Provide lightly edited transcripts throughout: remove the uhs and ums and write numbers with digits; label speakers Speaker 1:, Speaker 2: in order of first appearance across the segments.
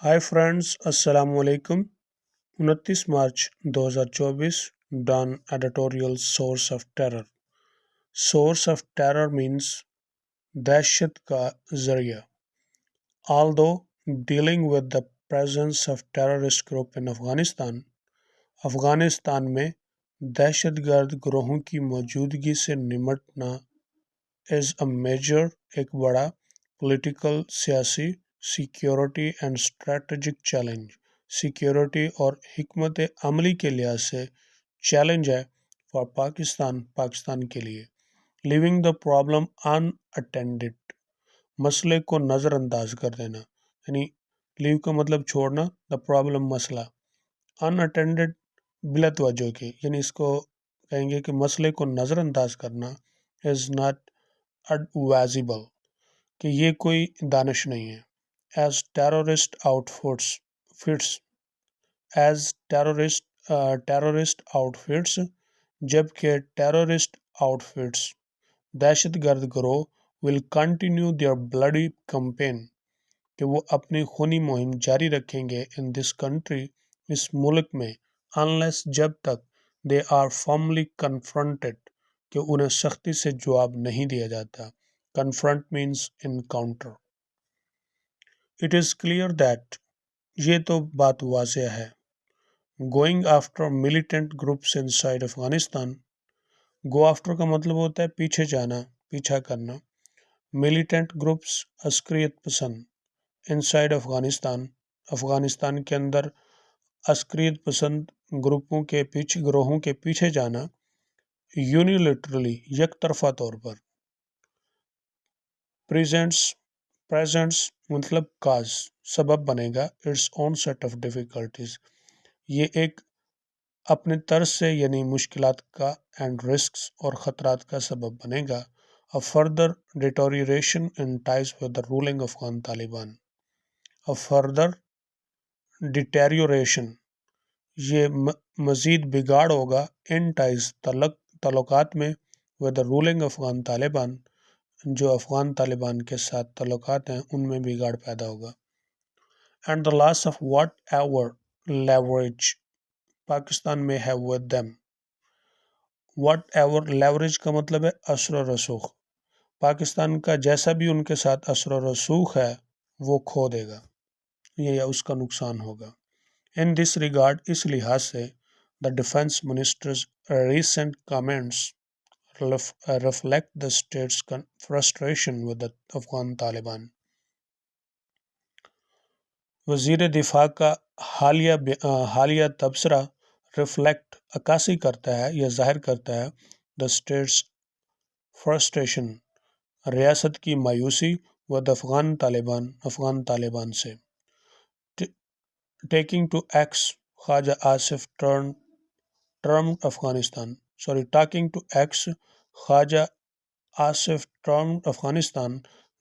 Speaker 1: Hi friends, अस्सलाम वालेकुम। 29 March 2024। Dawn editorial source of terror. Source of terror means दहशत का जरिया। Although dealing with the presence of terrorist group in Afghanistan में दहशतगर्द ग्रोहों की मौजूदगी से निमटना इज़ अ मेजर, एक बड़ा पॉलिटिकल, सियासी, security and strategic challenge, security और हिकमत अमली के लिहाज से चैलेंज है फॉर पाकिस्तान के लिए। लिविंग द प्रॉब्लम अनअटेंडेड, मसले को नज़रअंदाज कर देना, यानी लीव का मतलब छोड़ना, द प्रॉब्लम मसला, अनअटेंडेड बिला तवज्जो के, यानी इसको कहेंगे कि मसले को नज़रअंदाज करना इज़ नॉट एडवाइजेबल, कि ये कोई दानिश नहीं है। As terrorist outfits as terrorist outfits, जबकि टेररिस्ट आउटफिट्स, दहशतगर्द गिरोह, will continue their bloody campaign, कि वो अपनी खूनी मुहिम जारी रखेंगे इन दिस कंट्री, इस मुल्क में, अनलेस, जब तक दे आर फॉर्मली कन्फ्रंटेड, कि उन्हें सख्ती से जवाब नहीं दिया जाता। Confront means encounter. It is clear that, ये तो बात वाज़ेह है, going after militant groups inside Afghanistan, go after का मतलब होता है पीछे जाना, पीछा करना। मिलिटेंट ग्रुप्स, अस्करियत पसंद, इनसाइड अफगानिस्तान, अफगानिस्तान के अंदर अस्करियत पसंद ग्रोहों के पीछे जाना, यूनिलेटरली, एक तरफा तौर पर। प्रेजेंट्स मतलब काज, सबब बनेगा, its own set of difficulties, ये एक अपने तर्ज से यानी मुश्किलात का, एंड रिस्क्स और ख़तरात का सबब बनेगा। A further deterioration in ties with the ruling Afghan Taliban, a further deterioration, ये मज़ीद बिगाड़ होगा, इन टाइज तल्लुकात में, with the ruling Afghan Taliban, जो अफगान तालिबान के साथ तल्लुकात हैं उनमें बिगाड़ पैदा होगा। And the loss of what ever leverage Pakistan में है with them, what ever leverage का मतलब है असर रसूख, पाकिस्तान का जैसा भी उनके साथ असर रसूख है वो खो देगा, ये उसका नुकसान होगा। इन दिस रिगार्ड, इस लिहाज से, the defence ministers recent comments reflect the state's frustration with the Afghan Taliban. वज़ीर दिफा का हालिया तबसरा रिफ्लेक्ट, अक्कासी करता है या जाहिर करता है, द स्टेट्स फ्रस्ट्रेशन, रियासत की मायूसी, व अफगान तालिबान से। Taking to X Khawaja Asif termed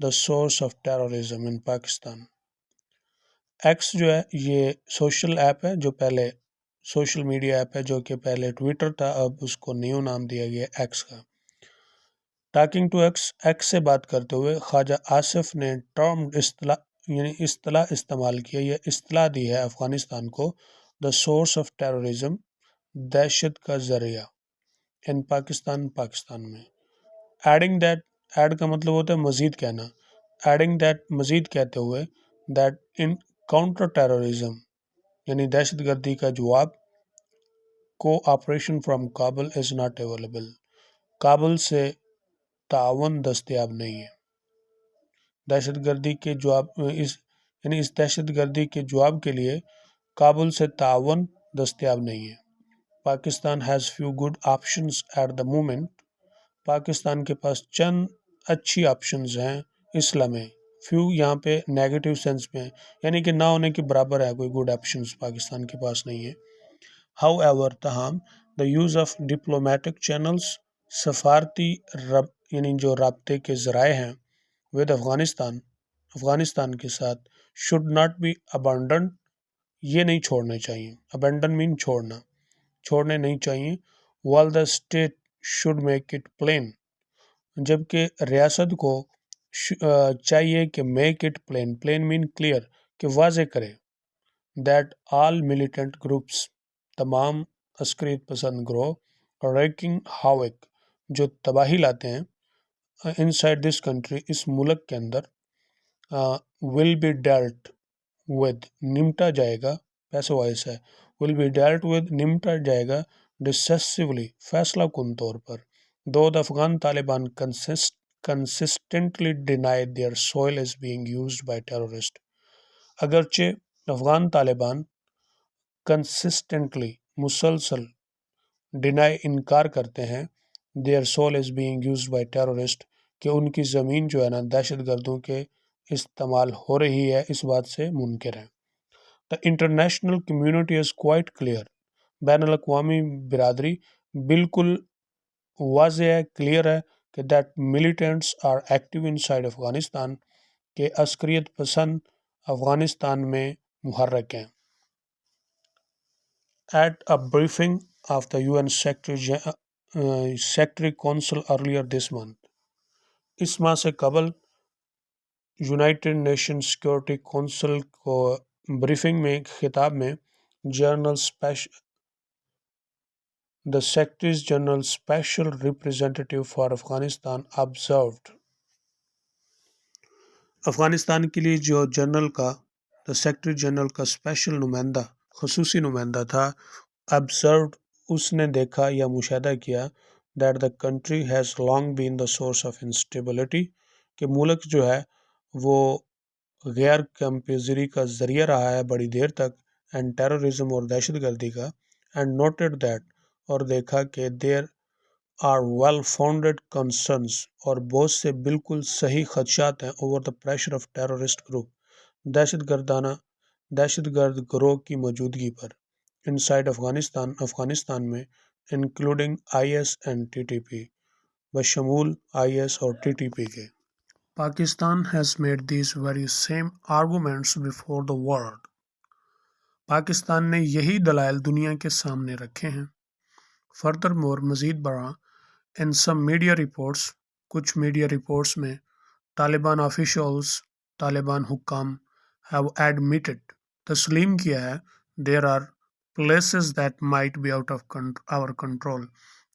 Speaker 1: the source of terrorism in Pakistan. X जो है ये सोशल ऐप है, जो पहले सोशल मीडिया ऐप है, जो कि पहले ट्विटर था, अब उसको न्यू नाम दिया गया एक्स का। टॉकिंग टू एक्स से बात करते हुए ख्वाजा आसिफ ने टर्म इस्तिलाह इस्तेमाल किया, या इस्तिलाह दी है अफगानिस्तान को, द सोर्स ऑफ टेररिज्म, दहशत का जरिया, इन पाकिस्तान में। एडिंग दैट, ऐड का मतलब होता है मज़ीद कहना, एडिंग दैट, मज़ीद कहते हुए, दैट इन काउंटर टेररिज्म, यानी दहशतगर्दी का जवाब, cooperation from Kabul is not available, Kabul से तावन दस्तयाब नहीं है। दहशतगर्दी के जवाब इस दहशतगर्दी के जवाब के लिए काबुल से तावन दस्तयाब नहीं है। Pakistan has few good options at the moment, Pakistan के पास चंद अच्छी ऑप्शंस हैं इस लम्हे। फ्यू यहाँ पे नेगेटिव सेंस में, यानी कि ना होने के बराबर है, कोई गुड ऑप्शंस पाकिस्तान के पास नहीं है। हाउ एवर, तहम, the use of diplomatic channels, सफारती यानी जो राब्ते के ज़राए हैं, विद अफगानिस्तान के साथ, शुड नॉट बी अबंडन, ये नहीं छोड़ने चाहिए। अबंडन मीन छोड़ने नहीं चाहिए। While the state should make it plain, जबकि रियासत को चाहिए कि make it plain mean clear, कि वाज़े करे, that all militant groups, तमाम अस्करियत पसंद ग्रोह wreaking havoc, जो तबाही लाते हैं inside this country, इस मुल्क के अंदर, will be dealt with, निमटा जाएगा, पैसे वॉइस है, will be dealt with, निमटा जाएगा decisively, फैसला कुन तौर पर, though the Afghan Taliban consistently denied their soil is being used by terrorists. अगरचे अफगान तालिबान कंसिस्टेंटली, मुसलसल, डिनाई, इनकार करते हैं, their soil is being used by terrorist, कि उनकी ज़मीन जो है ना दहशत गर्दों के इस्तेमाल हो रही है, इस बात से मुनकर है। The international community is quite clear, बैन अल-अक़वामी बिरादरी बिल्कुल वाज़ेह है, क्लियर है कि that militants are active inside Afghanistan, के अस्करियत पसंद अफ़गानिस्तान में मुहर्रक हैं। At a briefing of the UN Secretary Council earlier this month, इस माह से कबल यूनाइटेड नेशन सिक्योरिटी काउंसिल को ब्रीफिंग में खिताब में the secretary general special representative for Afghanistan observed, Afghanistan के लिए जो जनरल का, द सेक्रेटरी जनरल का स्पेशल नुमाइंदा, खसूसी नुमाइंदा था, ऑब्जर्व्ड, उसने देखा या मुशाहिदा किया, that the country has long been the source of instability, कि मुल्क जो है वो गैर कंपेजरी का ज़रिया रहा है बड़ी देर तक, एंड टेररिज्म और दहशत गर्दी का, एंड नोटेड दैट, और देखा कि there are well founded concerns, और बहुत से बिल्कुल सही खदशात हैं, over the pressure of terrorist group, दहशत गर्द ग्रोह की मौजूदगी पर, इनसाइड अफगानिस्तान, अफगानिस्तान में, including IS and TTP, बशमूल IS और TTP के। Pakistan has made these very same arguments before the world. Pakistan ने यही दलाइल दुनिया के सामने रखे हैं। Furthermore, मज़ीद बड़ा, in some media reports, कुछ मीडिया रिपोर्ट्स में, तालिबान ऑफिशियल्स, तालिबान हुक्काम, have admitted, तस्लीम किया है, there are places that might be out of our control,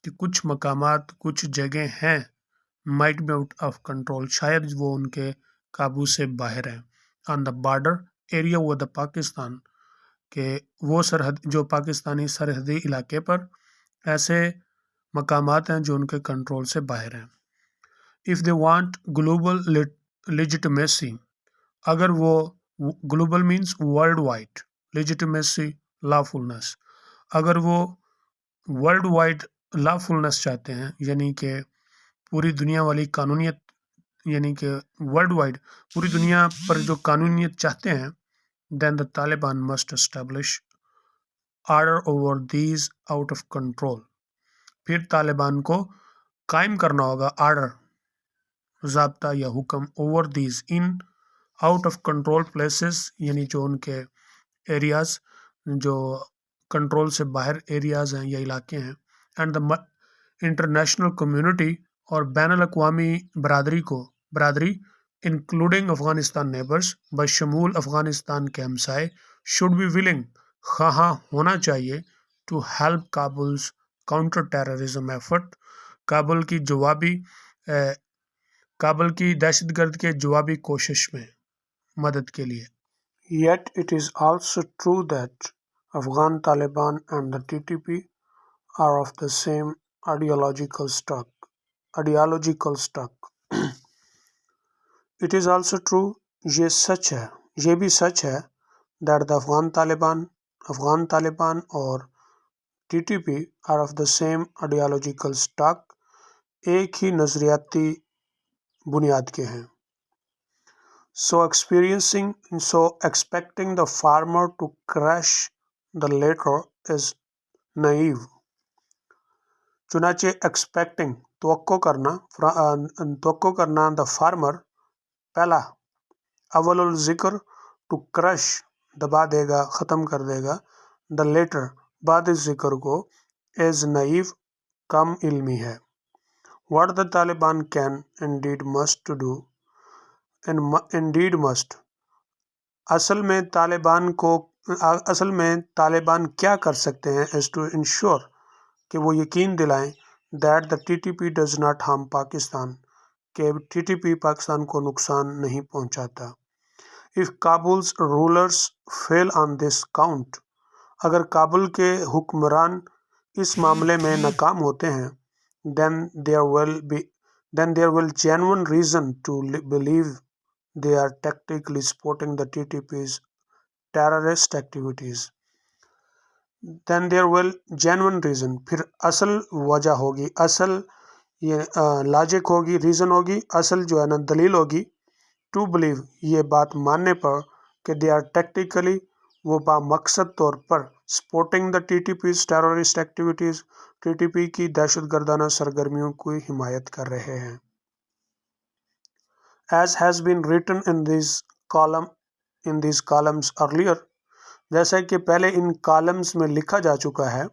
Speaker 1: कि कुछ मकामात, कुछ जगह हैं, might be out of control, शायद वो उनके काबू से बाहर हैं, on the border area with the Pakistan, के वो सरहद, जो पाकिस्तानी सरहदी इलाके पर ऐसे मकामात हैं जो उनके कंट्रोल से बाहर हैं। If they want global legitimacy, अगर वो, global means world wide, legitimacy lawfulness, अगर वो वर्ल्ड वाइड लॉफुलनेस चाहते हैं, यानी कि पूरी दुनिया वाली कानूनियत, यानी कि वर्ल्ड वाइड पूरी दुनिया पर जो कानूनियत चाहते हैं, then the Taliban must establish order over these out of control, फिर तालिबान को कायम करना होगा आर्डर, ज़ाब्ता या हुक्म, over these, in out of control places, यानी जो उनके एरियाज़, जो कंट्रोल से बाहर एरियाज़ हैं या इलाके हैं, एंड द इंटरनेशनल कम्युनिटी, और बैन अल-अक़वामी बरादरी इंक्लूडिंग अफ़गानिस्तान नेबर्स, बशमूल अफ़गानिस्तान के हमसाए, शुड बी विलिंग, ख़ां होना चाहिए, to help Kabul's counter terrorism effort, Kabul की दहशतगर्द के जवाबी कोशिश में मदद के लिए। Yet it is also true that Afghan Taliban and the TTP are of the same ideological stock. It is also true, ये भी सच है, that the Afghan Taliban और TTP are of the same ideological stock, एक ही नज़रियाती बुनियाद के हैं। So expecting the former to crush the latter is naive. चुनाचे expecting, तवक्को करना the former, पहला, अव्वलुल ज़िक्र, to crush, दबा देगा, ख़त्म कर देगा, the latter, बाद इस ज़िक्र को, is naive, कम इल्मी है। What the Taliban can indeed must, असल में तालिबान को اصل میں طالبان کیا کر سکتے ہیں as to ensure کہ وہ یقین دلائیں that the TTP does not harm Pakistan, کہ TTP پاکستان کو نقصان نہیں پہنچاتا. If Kabul's rulers fail on this count، اگر کابل کے حکمران اس معاملے میں ناکام ہوتے ہیں then there will genuine reason to believe they are tactically supporting the TTP's terrorist activities. then there will genuine reason، پھر اصل وجہ ہوگی، اصل لاجک ہوگی، ریزن ہوگی، اصل جو ہے نا دلیل ہوگی ٹو بلیو، یہ بات ماننے پر کہ دے آر ٹیکٹیکلی، وہ بامقصد طور پر supporting the T T P's terrorist activities, T T P کی دہشت گردانہ سرگرمیوں کی حمایت کر رہے ہیں. As has been written in these columns earlier، جیسا کہ پہلے ان کالمز میں لکھا جا چکا ہے،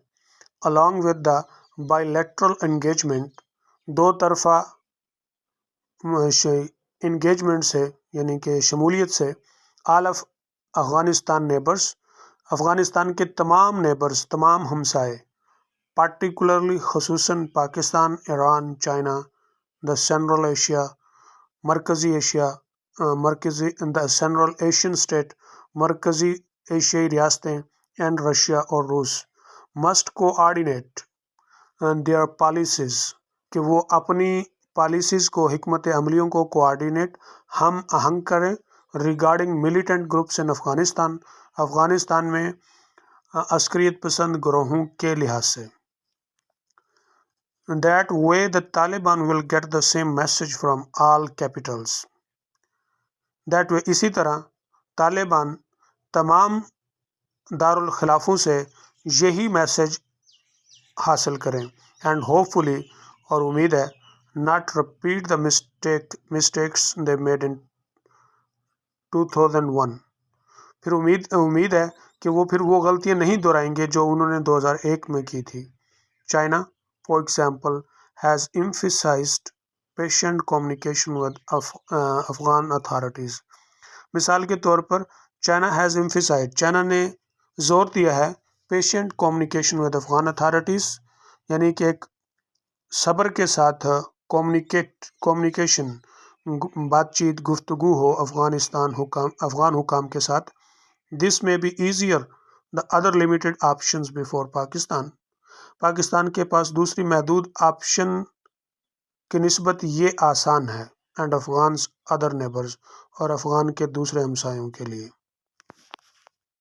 Speaker 1: along with the bilateral engagement، دو طرفہ انگیجمنٹ سے یعنی کہ شمولیت سے، all of Afghanistan neighbours, Afghanistan کے تمام نیبرز، تمام ہمسائے، پارٹیکولرلی خصوصاً Pakistan, Iran, China, the central Asia, مرکزی ایشیا، دا سینٹرل ایشین اسٹیٹ، مرکزی ایشیائی ریاستیں، اینڈ رشیا اور روس، مسٹ کوآرڈینیٹ دیئر پالیسیز، کہ وہ اپنی پالیسیز کو، حکمت عملیوں کو کوآرڈینیٹ، ہم آہنگ کریں، ریگارڈنگ ملیٹنٹ گروپس ان افغانستان، افغانستان میں عسکریت پسند گروہوں کے لحاظ سے. That way the Taliban will get the same message from all capitals. That way، اسی طرح طالبان تمام دارالخلافوں سے یہی میسج حاصل کریں. اینڈ ہوپ فلی، اور امید ہے، not repeat the mistakes they made in 2001، پھر امید ہے کہ وہ پھر وہ غلطیاں نہیں دہرائیں گے جو انہوں نے 2001 میں کی تھی. China for example has emphasized patient communication with Afghan authorities. مثال کے طور پر چائنا نے زور دیا ہے patient communication with Afghan authorities, یعنی کہ ایک صبر کے ساتھ کمیونیکیشن، بات چیت، گفتگو ہو افغان حکام کے ساتھ. This may be easier the other limited options before Pakistan کے پاس دوسری محدود آپشن کی نسبت یہ آسان ہے، اینڈ افغانز ادر نیبرز، اور افغان کے دوسرے ہمسایوں کے لیے.